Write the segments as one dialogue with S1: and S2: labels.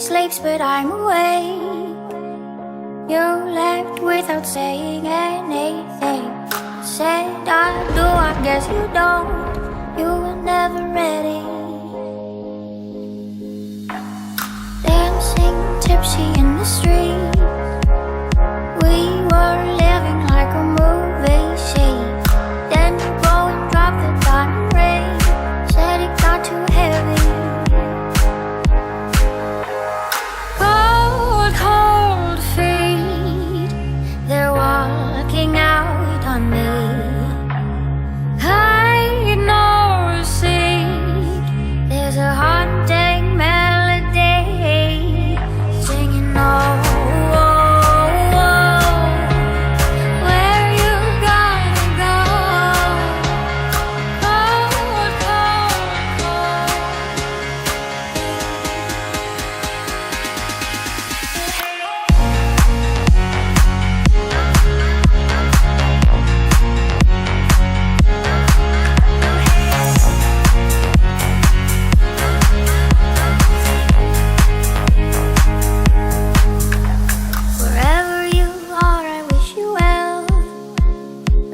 S1: sleeps, but I'm awake. You left without saying anything. Said I do, I guess you don't. You were never ready. Dancing tipsy in the street. We were living like a movie scene. Then you go and drop the diamond ring. Said it got too heavy. Cold, cold feet, they're walking out on me. Hide no seat, there's a haunting melody singing oh.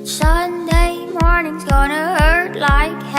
S1: Sunday morning's gonna hurt like hell.